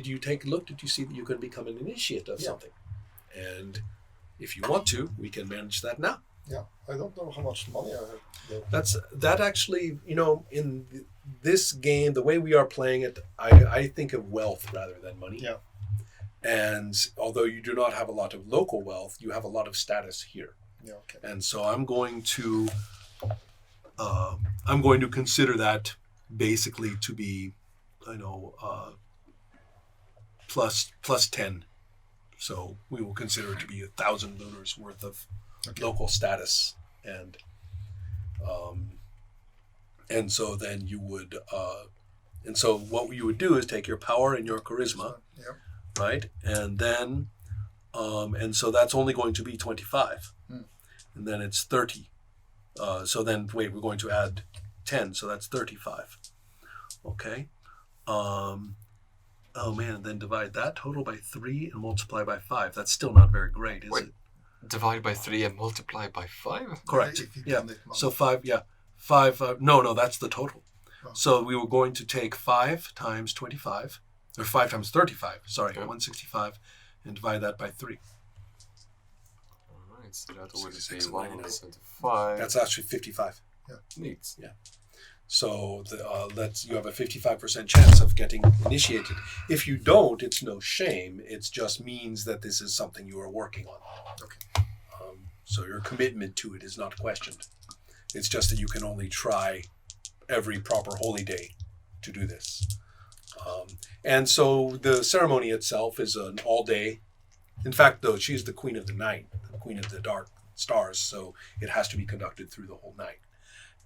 did you take a look? Did you see that you can become an initiate of something? And if you want to, we can manage that now. Yeah, I don't know how much money I have. That actually, in this game, the way we are playing it, I think of wealth rather than money. Yeah. And although you do not have a lot of local wealth, you have a lot of status here. Yeah. Okay. And so I'm going to consider that basically to be, plus 10. So we will consider it to be 1,000 lunars worth of local status, and so then you would, and so what you would do is take your power and your charisma, right, and then, and so that's only going to be 25, and then it's 30. So then we're going to add 10, so that's 35. Okay. Oh man, and then divide that total by 3 and multiply by 5. That's still not very great, is it? Divide by 3 and multiply by 5? Correct. Yeah. So 5, 5, no, that's the total. Oh. So we were going to take 5 times 25, or 5 times 35, sorry, 165, and divide that by 3. All right, so that would be 175. That's actually 55. Yeah. Neat. Yeah. So you have a 55% chance of getting initiated. If you don't, it's no shame. It just means that this is something you are working on. Okay. So your commitment to it is not questioned. It's just that you can only try every proper holy day to do this. And so the ceremony itself is an all-day. In fact, though, she's the queen of the night, the queen of the dark stars, so it has to be conducted through the whole night.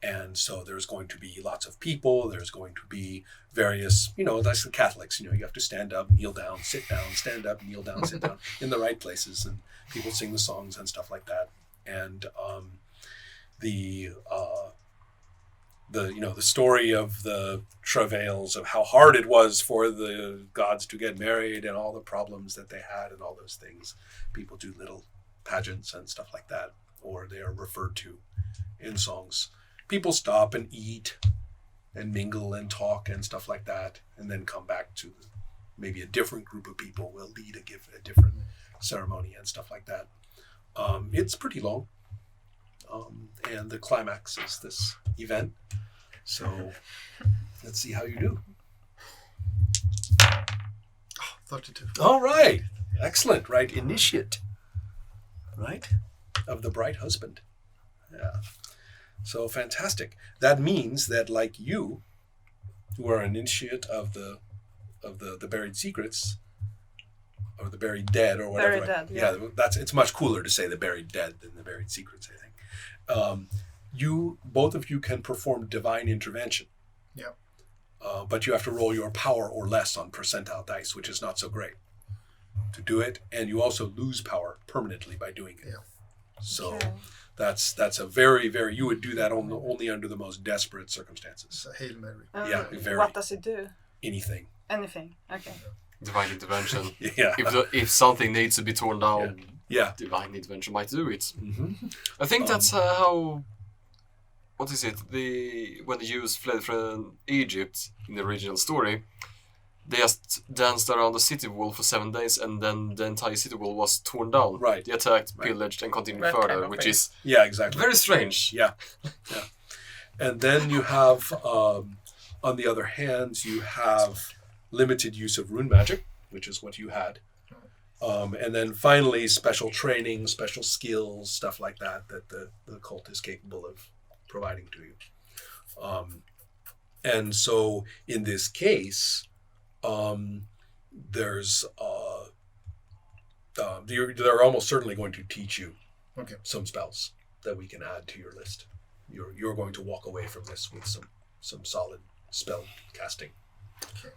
And so there's going to be lots of people. There's going to be various, that's the Catholics, you have to stand up, kneel down, sit down, stand up, kneel down, sit down in the right places. And people sing the songs and stuff like that. And the story of the travails of how hard it was for the gods to get married and all the problems that they had and all those things. People do little pageants and stuff like that, or they are referred to in songs. People stop and eat and mingle and talk and stuff like that, and then come back to maybe a different group of people will lead a different ceremony and stuff like that. It's pretty long, and the climax is this event. So let's see how you do. 32. All right. Excellent. Right. Initiate. Right. Of the bright husband. Yeah. So fantastic. That means that, like you, who are an initiate of the buried secrets, or the buried dead, or whatever. Buried dead. Yeah. It's much cooler to say the buried dead than the buried secrets, I think. Both of you can perform divine intervention. Yeah. But you have to roll your power or less on percentile dice, which is not so great to do it, and you also lose power permanently by doing it. Yeah. So. Okay. That's a very, very, you would do that only under the most desperate circumstances. It's a Hail Mary. Yeah, very. What does it do? Anything. Anything. Okay. Divine intervention. Yeah. If something needs to be torn down, yeah. divine intervention might do it. Mm-hmm. I think that's how. What is it? When the Jews fled from Egypt in the original story, they just danced around the city wall for 7 days, and then the entire city wall was torn down. Right. They attacked, pillaged, and continued That further, kind of which thing. is Exactly. very strange. Yeah. And then you have, on the other hand, you have limited use of rune magic, which is what you had. And then finally, special training, special skills, stuff like that the cult is capable of providing to you. And so in this case, they're almost certainly going to teach you some spells that we can add to your list. You're going to walk away from this with some solid spell casting. Okay.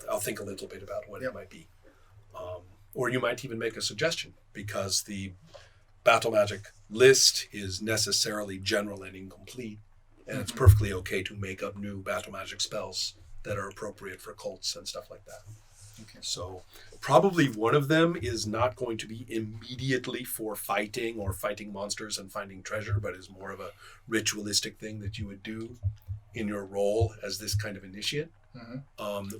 I'll think a little bit about what it might be. Or you might even make a suggestion, because the battle magic list is necessarily general and incomplete, and it's perfectly okay to make up new battle magic spells that are appropriate for cults and stuff like that. Okay. So probably one of them is not going to be immediately for fighting or fighting monsters and finding treasure, but is more of a ritualistic thing that you would do in your role as this kind of initiate.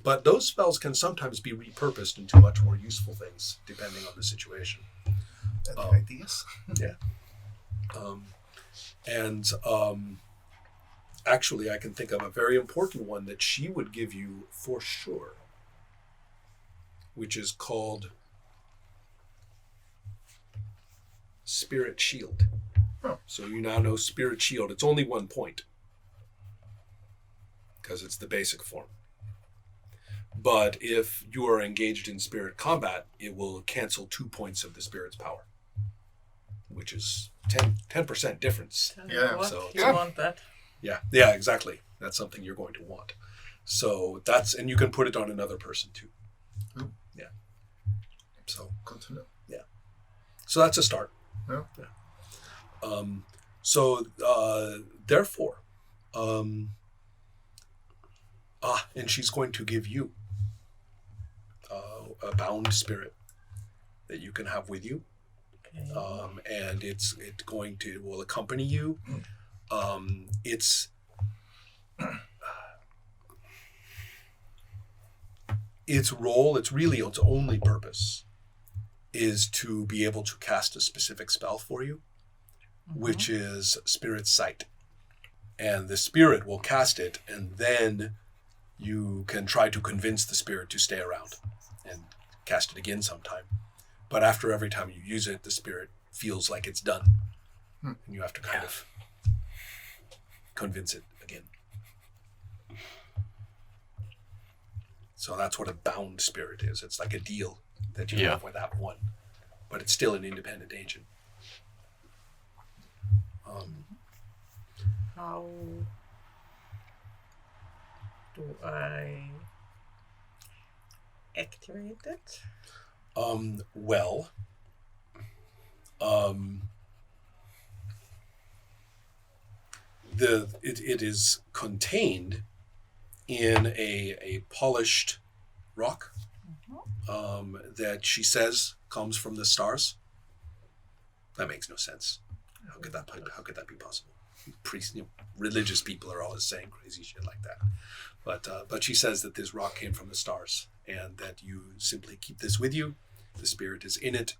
But those spells can sometimes be repurposed into much more useful things, depending on the situation. The ideas. Actually, I can think of a very important one that she would give you for sure, which is called Spirit Shield. Oh. So you now know Spirit Shield. It's only 1 point, because it's the basic form. But if you are engaged in spirit combat, it will cancel 2 points of the spirit's power, which is 10% difference. Yeah. What? So- You want that? Yeah, exactly. That's something you're going to want. So and you can put it on another person too. Oh. Yeah. So Good to know. So that's a start. Yeah. Therefore, and she's going to give you a bound spirit that you can have with you, Okay. and it will accompany you. Its role, its only purpose is to be able to cast a specific spell for you, which is Spirit Sight. And the spirit will cast it, and then you can try to convince the spirit to stay around and cast it again sometime. But after every time you use it, the spirit feels like it's done. And you have to kind of convince it again. So that's what a bound spirit is. It's like a deal that you have with that one. But it's still an independent agent. How do I activate it? It is contained in a polished rock that she says comes from the stars. That makes no sense. How could that be possible? Priests, religious people are always saying crazy shit like that. But she says that this rock came from the stars, and that you simply keep this with you. The spirit is in it,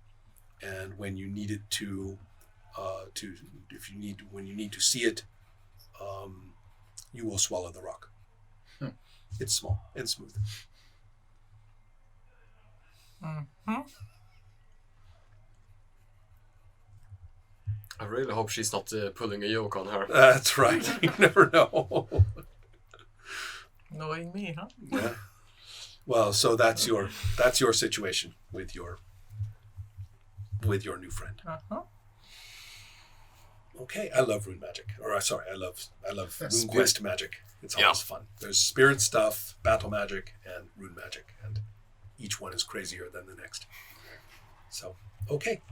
and when you need it when you need to see it, you will swallow the rock. It's small and smooth. I really hope she's not pulling a joke on her. That's right. You never know. Knowing me, huh? Yeah. Well, so that's your situation with your new friend. Okay, I love rune magic. I love RuneQuest magic. It's always fun. There's spirit stuff, battle magic, and rune magic, and each one is crazier than the next. So, okay.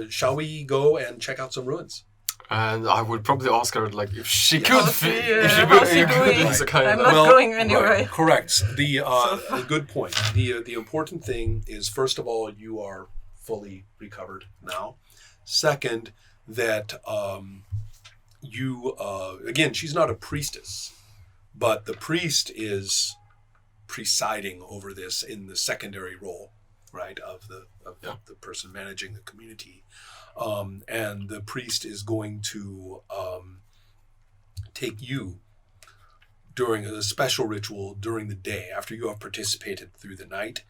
Shall we go and check out some ruins? And I would probably ask her, like, if she could... How's she could doing? use a kind I'm of... not going anywhere. Right, correct. A good point. The important thing is, first of all, you are fully recovered now. Second, that again, she's not a priestess, but the priest is presiding over this in the secondary role, right, of the person managing the community. And the priest is going to take you during a special ritual during the day. After you have participated through the night,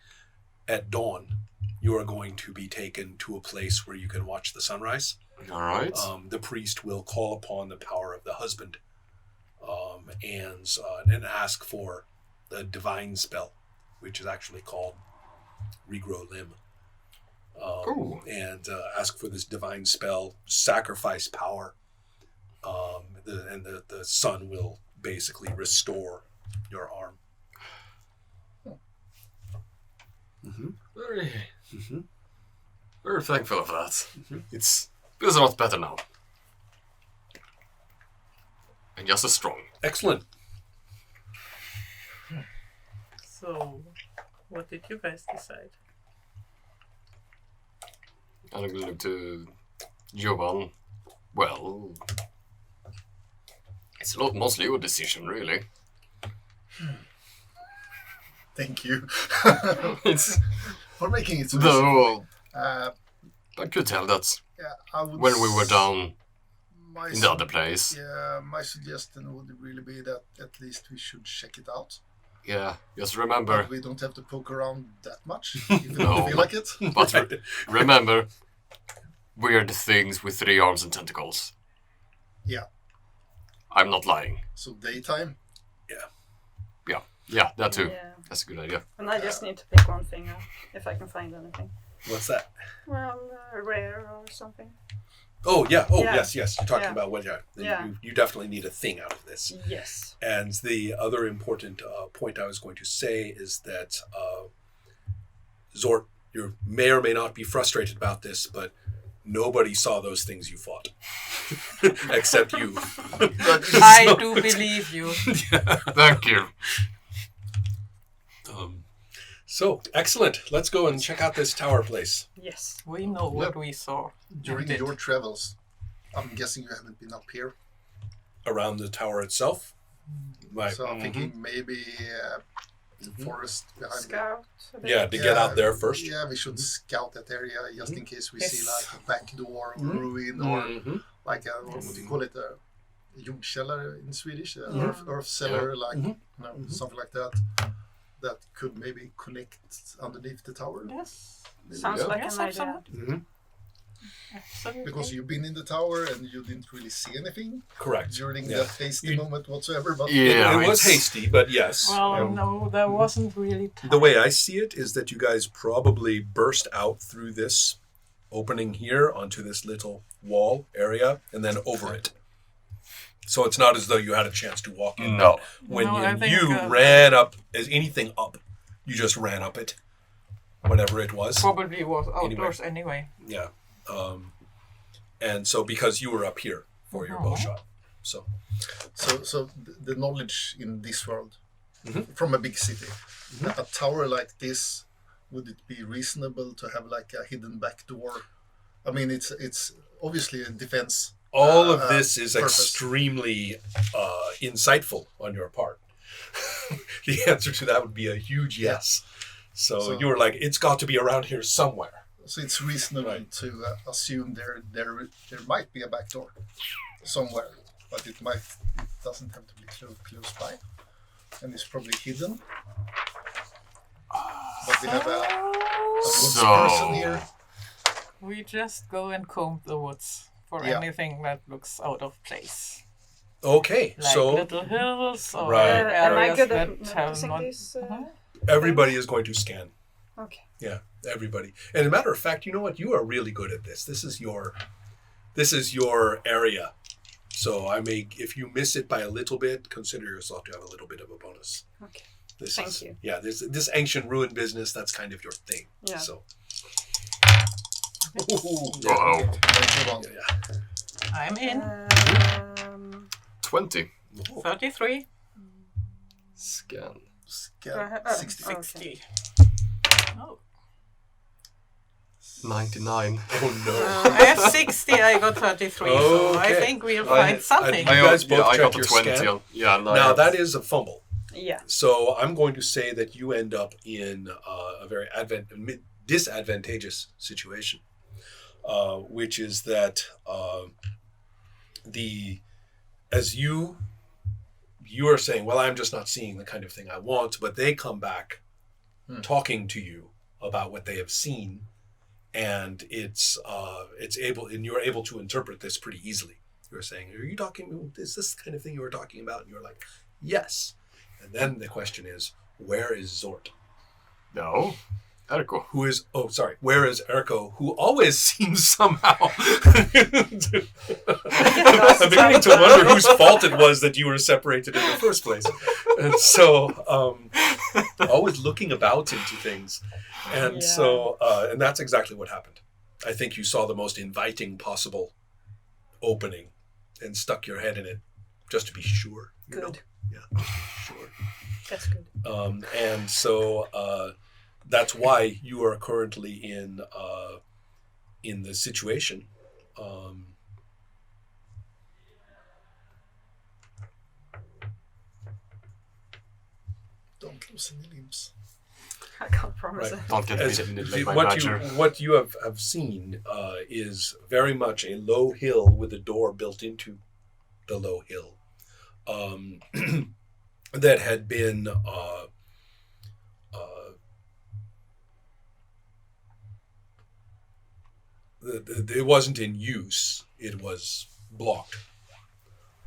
at dawn, you are going to be taken to a place where you can watch the sunrise. All right. The priest will call upon the power of the husband and ask for the divine spell, which is actually called Regrow Limb. And ask for this divine spell, sacrifice power, and the sun will basically restore your arm. Very thankful for that. It feels a lot better now. And just as strong. Excellent. So, what did you guys decide? I'm going to look to Jovan. Well, it's mostly your decision, really. Thank you It's for making it so easy. though Uh, I could tell that yeah, I would when we were down my in the other place. Yeah, my suggestion would really be that at least we should check it out. Yeah, just remember. But we don't have to poke around that much if you don't No. feel like it. But remember, weird things with 3 arms and tentacles. Yeah. I'm not lying. So daytime. Yeah, that too. Yeah. That's a good idea. And I just need to pick one thing up if I can find anything. What's that? Well, rare or something. Oh, yeah. Oh, Yeah. yes. You're talking Yeah. about what? Yeah. Yeah. You definitely need a thing out of this. Yes. And the other important point I was going to say is that Zort, you may or may not be frustrated about this, but nobody saw those things you fought, except you. I do believe you. Thank you. So excellent. Let's go and check out this tower place. Yes. We know what we saw. During Did. your travels, I'm guessing you haven't been up here. Around the tower itself. Right. So I'm thinking maybe the forest behind it. Scout. a bit. Yeah, to get out there first. Yeah, we should scout that area just in case we Yes. see like a back door or ruin or Mhm. like a, what do you call it, a jordkällare in Swedish, Yeah. earth cellar, like Mhm. something like that. That could maybe connect underneath the tower. Yes. Sounds Yeah. like Yes, an idea. absolutely. Mhm. Absolutely. Because you've been in the tower and you didn't really see anything Correct. during Yeah. that hasty moment whatsoever. But Yeah, it was it's- hasty, but yes. Well, no, there wasn't really time. The way I see it is that you guys probably burst out through this opening here onto this little wall area and then over it. So it's not as though you had a chance to walk in. No. When No, I think, you ran up, as anything up, you just ran up it, whatever it was. Probably was outdoors anyway. Yeah. And so because you were up here for your bow shot. So so the knowledge in this world from a big city, a tower like this, would it be reasonable to have like a hidden back door? I mean, it's obviously a defense. all of this is purpose. extremely insightful on your part. The answer to that would be a huge yes. So you were like, it's got to be around here somewhere. So it's reasonable to assume there might be a back door somewhere, but it doesn't have to be close by, and it's probably hidden. But we have a woods person here. We just go and comb the woods for Yeah. anything that looks out of place. Okay, Like so little hills or Right. Am I areas good that at have noticing not... these? everybody is going to scan. Okay. Yeah, everybody. And as a matter of fact, you know what? You are really good at this. This is your area. So if you miss it by a little bit, consider yourself to have a little bit of a bonus. Okay. Thank you. Yeah, this ancient ruin business, that's kind of your thing. Yeah. So Uh-oh. Let's move on. yeah. I'm in. 20. 33. Scan. Scan Oh, 60. okay. 60. Oh. 99. Oh no. I have 60, I got 33, so I Okay. think we'll find something. You guys both I got check the your 20. scan? Yeah, no, Now that is a fumble. Yeah. So I'm going to say that you end up in a very disadvantageous situation, which is that as you are saying, well, I'm just not seeing the kind of thing I want, but they come back talking to you about what they have seen, and you're able to interpret this pretty easily. You're saying, is this the kind of thing you were talking about? And you're like, yes. And then the question is, where is Zort? No. Erko. Where is Erko, who always seems somehow... I'm beginning to wonder whose fault it was that you were separated in the first place. And so, always looking about into things. And so, and that's exactly what happened. I think you saw the most inviting possible opening and stuck your head in it just to be sure. You know? Good. Yeah, sure. That's good. And so that's why you are currently in the situation. lose any limbs. I can't promise Right. it. Don't get As beaten in the the- leg by what badger. you have seen is very much a low hill with a door built into the low hill that had been it wasn't in use. It was blocked,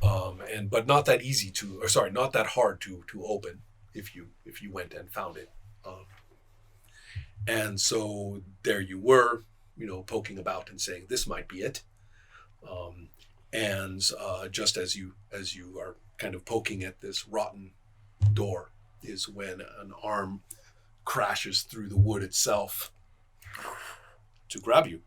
but not that easy to, or sorry, not that hard to open if you went and found it. And so there you were, poking about and saying this might be it. And just as you are kind of poking at this rotten door, is when an arm crashes through the wood itself to grab you.